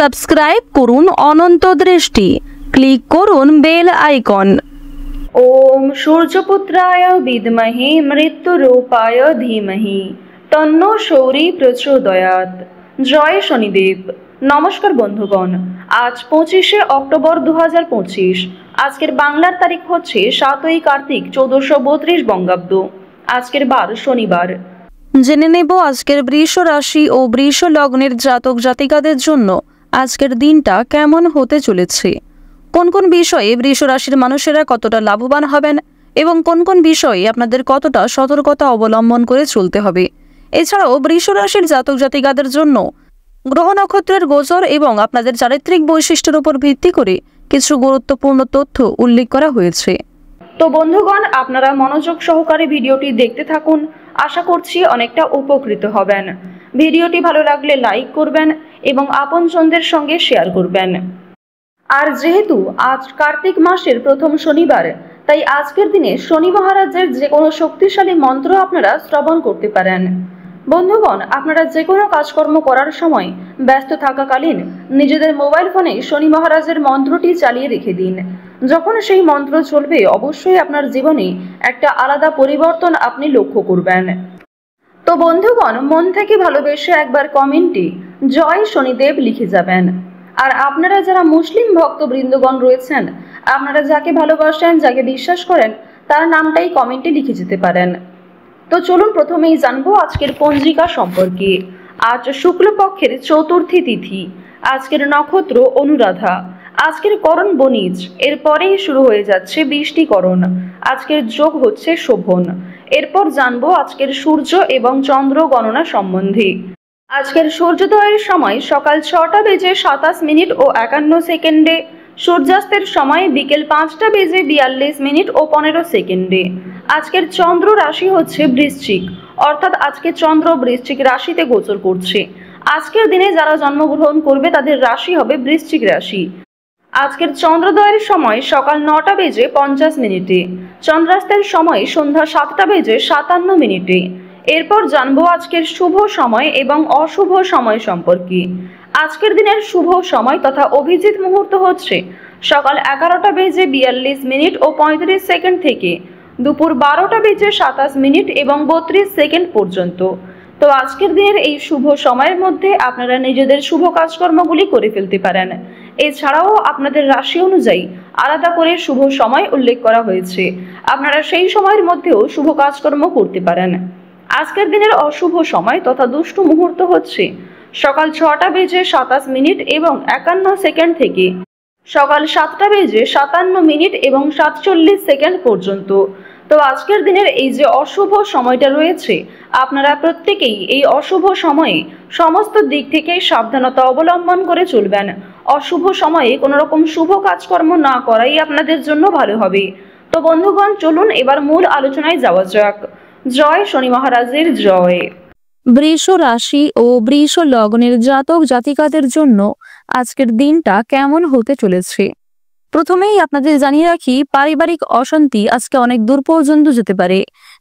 Subscribe করুন অনন্ত দৃষ্টি, click করুন বেল আইকন। ওম সূর্যপুত্রায় বিদ্মহে মৃত্যুরূপায় ধীমহি তন্নো শৌরি প্রচোদয়াৎ। জয় শনিদেব। নমস্কার বন্ধুগণ, আজ 25শে অক্টোবর 2025। আজকের বাংলার তারিখ হচ্ছে 7ই কার্তিক 1432 বঙ্গাব্দ। আজকের বার শনিবার। জেনে নেব আজকের বৃষ রাশি ও বৃষ লগ্নের জাতক জাতিকাদের জন্য আজকের দিনটা কেমন হতে চলেছে, কোন কোন বিষয়ে বৃষ রাশির মানুষেরা কতটা লাভবান হবেন এবং কোন কোন বিষয়ে আপনাদের কতটা সতর্কতা অবলম্বন করে চলতে হবে। এছাড়াও বৃষ রাশির জাতক জাতিকাদের জন্য গ্রহ নক্ষত্রের গোচর এবং আপনাদের চারিত্রিক বৈশিষ্ট্যের উপর ভিত্তি করে কিছু গুরুত্বপূর্ণ তথ্য উল্লেখ করা হয়েছে। তো বন্ধুগণ, আপনারা মনোযোগ সহকারে ভিডিওটি দেখতে থাকুন। আশা করছি অনেকটা উপকৃত হবেন। ভিডিওটি ভালো লাগলে লাইক করবেন এবং আপনজনদের সঙ্গে শেয়ার করবেন। আর যেহেতু আজ কার্তিক মাসের প্রথম শনিবার, তাই আজকের দিনে শনি মহারাজের যে কোনো শক্তিশালী মন্ত্র আপনারা শ্রবণ করতে পারেন। বন্ধুগণ, আপনারা যে কোনো কাজকর্ম করার সময় ব্যস্ত থাকাকালীন নিজেদের মোবাইল ফোনে শনি মহারাজের মন্ত্রটি চালিয়ে রেখে দিন। যখন সেই মন্ত্র চলবে, অবশ্যই আপনার জীবনে একটা আলাদা পরিবর্তন আপনি লক্ষ্য করবেন। তো বন্ধুগণ, মন থেকে ভালোবেসে একবার কমেন্টে জয় শনিদেব লিখে যাবেন। আর আপনারা যারা মুসলিম ভক্তবৃন্দগণ রয়েছেন, আপনারা যাকে ভালোবাসেন, যাকে বিশ্বাস করেন, তার নামটাই কমেন্টে লিখে যেতে পারেন। তো চলুন প্রথমেই জানবো আজকের পঞ্জিকা সম্পর্কে। আজ শুক্লপক্ষের চতুর্থী তিথি। আজকের নক্ষত্র অনুরাধা। আজকের করণ বণিজ। এরপরেই শুরু হয়ে যাচ্ছে বৃষ্টিকরণ। আজকের যোগ হচ্ছে শোভন। এরপর জানবো আজকের সূর্য এবং চন্দ্র গণনা সম্বন্ধে। আজকের সূর্যোদয়ের সময় সকাল 6টা বেজে 27 মিনিট ও 51 সেকেন্ডে। সূর্যাস্তের সময় বিকেল 5টা বেজে 42 মিনিট ও 15 সেকেন্ডে। আজকের চন্দ্র রাশি হচ্ছে বৃশ্চিক, অর্থাৎ আজকে চন্দ্র বৃশ্চিক রাশিতে গোচর করছে। আজকের দিনে যারা জন্মগ্রহণ করবে তাদের রাশি হবে বৃশ্চিক রাশি। আজকের চন্দ্রোদয়ের সময় সকাল 9টা বেজে 50 মিনিটে। চন্দ্রাস্তের সময় সন্ধ্যা 7টা বেজে 57 মিনিটে। এরপর জানবো আজকের শুভ সময় এবং অশুভ সময় সম্পর্কে। আজকের দিনের শুভ সময় তথা অভিজিৎ মুহূর্ত হচ্ছে সকাল 11টা বেজে 42 মিনিট ও 35 সেকেন্ড থেকে দুপুর 12টা বেজে 27 মিনিট এবং 32 সেকেন্ড পর্যন্ত। তো আজকের দিনের এই শুভ সময়ের মধ্যে আপনারা নিজেদের শুভ কাজকর্মগুলি করে ফেলতে পারেন। এছাড়াও আপনাদের রাশি অনুযায়ী আলাদা করে শুভ সময় উল্লেখ করা হয়েছে, আপনারা সেই সময়ের মধ্যেও শুভ কাজকর্ম করতে পারেন। আজকের দিনের অশুভ সময় তথা দুষ্ট মুহূর্ত হচ্ছে সকাল 6টা বেজে 27 মিনিট এবং 51 সেকেন্ড থেকে সকাল 7টা বেজে 57 মিনিট এবং 47 সেকেন্ড পর্যন্ত। তো আজকের দিনের এই যে অশুভ সময়টা রয়েছে, আপনারা প্রত্যেকেই এই অশুভ সময়ে সমস্ত দিক থেকে সাবধানতা অবলম্বন করে চলবেন। অশুভ সময়ে কোনো রকম শুভ কাজকর্ম না করাই আপনাদের জন্য ভালো হবে। তো বন্ধুগণ, চলুন এবার মূল আলোচনায় যাওয়া যাক। জয় শনি মহারাজের জয়। বৃষ রাশি ও বৃষ লগ্নের জাতক জাতিকাদের জন্য আজকের দিনটা কেমন হতে চলেছে। প্রথমেই আপনাদের জানিয়ে রাখি, পারিবারিক অশান্তি আজকে অনেক দূর পর্যন্ত যেতে পারে।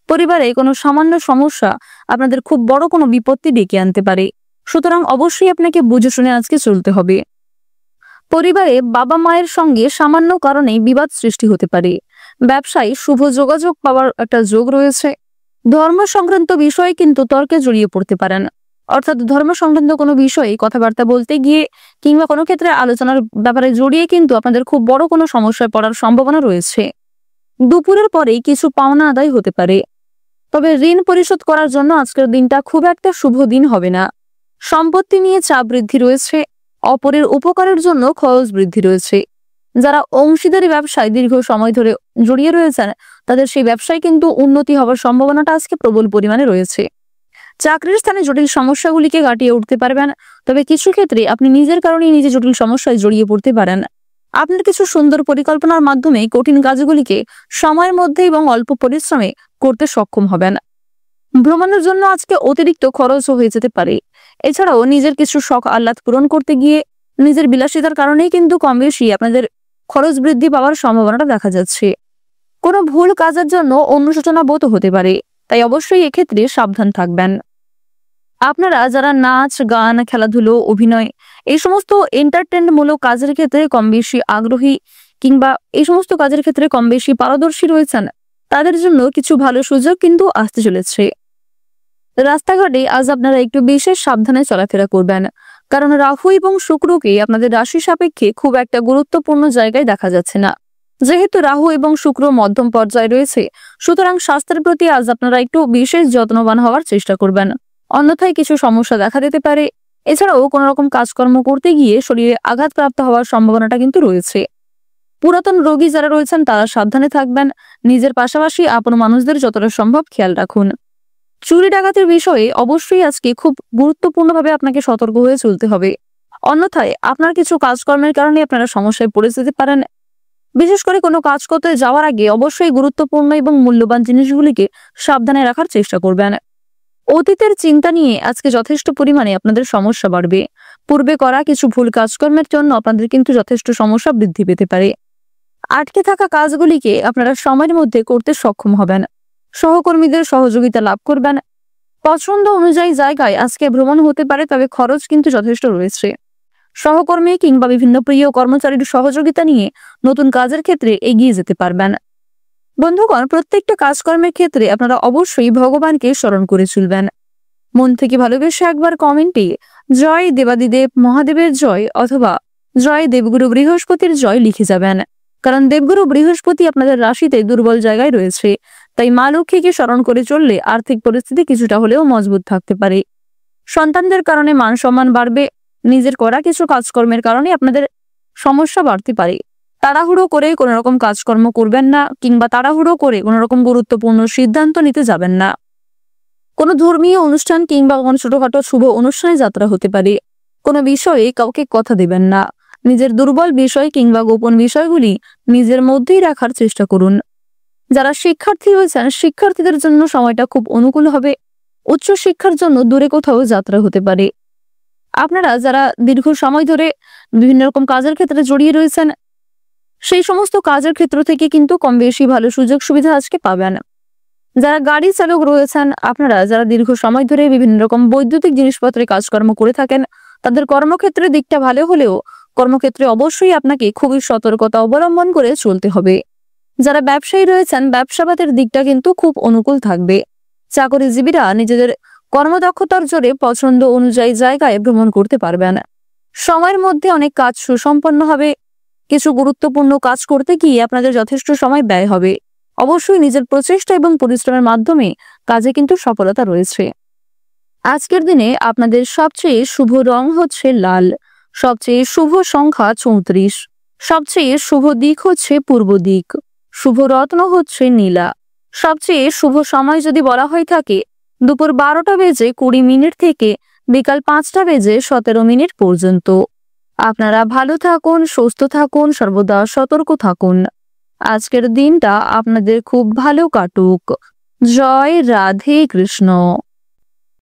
পরিবারে কোনো সামান্য সমস্যা আপনাদের খুব বড় কোনো বিপত্তি ডেকে আনতে পারে। সুতরাং অবশ্যই আপনাকে বুঝে শুনে আজকে চলতে হবে। পরিবারে বাবা মায়ের সঙ্গে সামান্য কারণেই বিবাদ সৃষ্টি হতে পারে। ব্যবসায় শুভ যোগাযোগ পাওয়ার একটা যোগ রয়েছে। ধর্ম সংক্রান্ত বিষয়ে কিন্তু তর্কে জড়িয়ে পড়তে পারেন, অর্থাৎ ধর্ম সংক্রান্ত কোনো বিষয়ে কথাবার্তা বলতে গিয়ে কিংবা কোনো ক্ষেত্রে আলোচনার ব্যাপারে জড়িয়ে কিন্তু আপনাদের খুব বড় কোনো সমস্যায় পড়ার সম্ভাবনা রয়েছে। দুপুরের পরেই কিছু পাওনা আদায় হতে পারে, তবে ঋণ পরিশোধ করার জন্য আজকের দিনটা খুব একটা শুভ দিন হবে না। সম্পত্তি নিয়ে চাপ বৃদ্ধি রয়েছে। অপরের উপকারের জন্য খরচ বৃদ্ধি রয়েছে। যারা অংশীদারি ব্যবসায় দীর্ঘ সময় ধরে জড়িয়ে রয়েছেন, তাদের সেই ব্যবসায় কিন্তু উন্নতি হওয়ার সম্ভাবনাটা আজকে প্রবল পরিমাণে রয়েছে। চাকরির স্থানে জটিল সমস্যাগুলিকে কাটিয়ে উঠতে পারবেন, তবে কিছু ক্ষেত্রে আপনি নিজের কারণেই নিজে জটিল সমস্যায় জড়িয়ে পড়তে পারেন। আপনার কিছু সুন্দর পরিকল্পনার মাধ্যমে কঠিন কাজগুলিকে সময়ের মধ্যে এবং অল্প পরিশ্রমে করতে সক্ষম হবেন। ভ্রমণের জন্য আজকে অতিরিক্ত খরচও হয়ে যেতে পারে। এছাড়াও নিজের কিছু শখ আহ্লাদ পূরণ করতে গিয়ে নিজের বিলাসিতার কারণেই কিন্তু কম বেশি আপনাদের খরচ বৃদ্ধি পাওয়ার সম্ভাবনাটা দেখা যাচ্ছে। কোনো ভুল কাজের জন্য অনুশোচনা বোধ হতে পারে, তাই অবশ্যই এক্ষেত্রে সাবধান থাকবেন। আপনারা যারা নাচ, গান, খেলাধুলো, অভিনয় এই সমস্ত এন্টারটেনমূলক কাজের ক্ষেত্রে কম বেশি আগ্রহী কিংবা এই সমস্ত কাজের ক্ষেত্রে কম বেশি পারদর্শী রয়েছেন, তাদের জন্য কিছু ভালো সুযোগ কিন্তু আসতে চলেছে। রাস্তাঘাটে আজ আপনারা একটু বিশেষ সাবধানে চলাফেরা করবেন, কারণ রাহু এবং শুক্রকে আপনাদের রাশি সাপেক্ষে খুব একটা গুরুত্বপূর্ণ জায়গায় দেখা যাচ্ছে না। যেহেতু রাহু এবং শুক্র মধ্যম পর্যায়ে রয়েছে, সুতরাং স্বাস্থ্যের প্রতি আজ আপনারা একটু বিশেষ যত্নবান হওয়ার চেষ্টা করবেন, অন্যথায় কিছু সমস্যা দেখা দিতে পারে। এছাড়াও কোনো রকম কাজকর্ম করতে গিয়ে শরীরে আঘাতপ্রাপ্ত হওয়ার সম্ভাবনাটা কিন্তু রয়েছে। পুরাতন রোগী যারা রয়েছেন তারা সাবধানে থাকবেন, নিজের পাশাপাশি আপন মানুষদের যতটা সম্ভব খেয়াল রাখুন। চুরি ডাকাতির বিষয়ে অবশ্যই আজকে খুব গুরুত্বপূর্ণভাবে আপনাকে সতর্ক হয়ে চলতে হবে, অন্যথায় আপনার কিছু কাজকর্মের কারণে আপনারা সমস্যায় পড়ে যেতে পারেন। বিশেষ করে কোনো কাজ করতে যাওয়ার আগে অবশ্যই গুরুত্বপূর্ণ এবং মূল্যবান জিনিসগুলিকে সাবধানে রাখার চেষ্টা করবেন। অতীতের চিন্তা নিয়ে আজকে যথেষ্ট পরিমাণে আপনাদের সমস্যা বাড়বে। পূর্বে করা কিছু ভুল কাজকর্মের জন্য আপনাদের কিন্তু যথেষ্ট সমস্যা বৃদ্ধি পেতে পারে। আটকে থাকা কাজগুলিকে আপনারা সময়ের মধ্যে করতে সক্ষম হবেন, সহকর্মীদের সহযোগিতা লাভ করবেন। পছন্দ অনুযায়ী জায়গায় আজকে ভ্রমণ হতে পারে, তবে খরচ কিন্তু যথেষ্ট রয়েছে। সহকর্মী কিংবা বিভিন্ন প্রিয় কর্মচারীর সহযোগিতা নিয়ে নতুন কাজের ক্ষেত্রে এগিয়ে যেতে পারবেন। বন্ধুগণ, প্রত্যেকটা কাজকর্মের ক্ষেত্রে আপনারা অবশ্যই ভগবানকে স্মরণ করে চলবেন। মন থেকে ভালোবেসে একবার কমেন্টে জয় দেবাদিদেব মহাদেবের জয় অথবা জয় দেবগুরু বৃহস্পতির জয় লিখে যাবেন, কারণ দেবগুরু বৃহস্পতি আপনাদের রাশিতে দুর্বল জায়গায় রয়েছে। তাই মা লক্ষ্মীকে স্মরণ করে চললে আর্থিক পরিস্থিতি কিছুটা হলেও মজবুত থাকতে পারে। সন্তানদের কারণে মান সম্মান বাড়বে। নিজের করা কিছু কাজকর্মের কারণে আপনাদের সমস্যা বাড়তে পারে। তাড়াহুড়ো করে কোনো রকম কাজকর্ম করবেন না, কিংবা তাড়াহুড়ো করে কোনো রকম গুরুত্বপূর্ণ সিদ্ধান্ত নিতে যাবেন না। কোনো ধর্মীয় অনুষ্ঠান কিংবা কোনো ছোটখাটো শুভ অনুষ্ঠানে যাত্রা হতে পারে। কোনো বিষয়ে কাউকে কথা দেবেন না। নিজের দুর্বল বিষয় কিংবা গোপন বিষয়গুলি নিজের মধ্যেই রাখার চেষ্টা করুন। যারা শিক্ষার্থী রয়েছেন, শিক্ষার্থীদের জন্য সময়টা খুব অনুকূল হবে। উচ্চ শিক্ষার জন্য দূরে কোথাও যাত্রা হতে পারে। আপনারা যারা দীর্ঘ সময় ধরে বিভিন্ন রকম কাজের ক্ষেত্রে জড়িয়ে রয়েছেন, সেই সমস্ত কাজের ক্ষেত্র থেকে কিন্তু কম বেশি ভালো সুযোগ সুবিধা আজকে পাবেন। যারা গাড়ি চালক রয়েছেন, আপনারা যারা দীর্ঘ সময় ধরে বিভিন্ন রকম বৈদ্যুতিক জিনিসপত্রে কাজকর্ম করে থাকেন, তাদের কর্মক্ষেত্রের দিকটা ভালো হলেও কর্মক্ষেত্রে অবশ্যই আপনাকে খুবই সতর্কতা অবলম্বন করে চলতে হবে। যারা ব্যবসায়ী রয়েছেন, ব্যবসাবাদের দিকটা কিন্তু খুব অনুকূল থাকবে। চাকরিজীবীরা নিজেদের কর্মদক্ষতার জোরে পছন্দ অনুযায়ী জায়গায় ভ্রমণ করতে পারবেন। সময়ের মধ্যে অনেক কাজ সুসম্পন্ন হবে। কিছু গুরুত্বপূর্ণ কাজ করতে গিয়ে আপনাদের যথেষ্ট সময় ব্যয় হবে। অবশ্যই নিজের প্রচেষ্টা এবং পরিশ্রমের মাধ্যমে কাজে কিন্তু সফলতা রয়েছে। আজকের দিনে আপনাদের সবচেয়ে শুভ রং হচ্ছে লাল, সবচেয়ে শুভ সংখ্যা 34, সবচেয়ে শুভ দিক হচ্ছে পূর্ব দিক, শুভ রত্ন হচ্ছে নীলা। সবচেয়ে শুভ সময় যদি বলা হয়ে থাকে দুপুর 12:20 থেকে বিকাল 5:17 পর্যন্ত। আপনারা ভালো থাকুন, সুস্থ থাকুন, সর্বদা সতর্ক থাকুন। আজকের দিনটা আপনাদের খুব ভালো কাটুক। জয় রাধে কৃষ্ণ।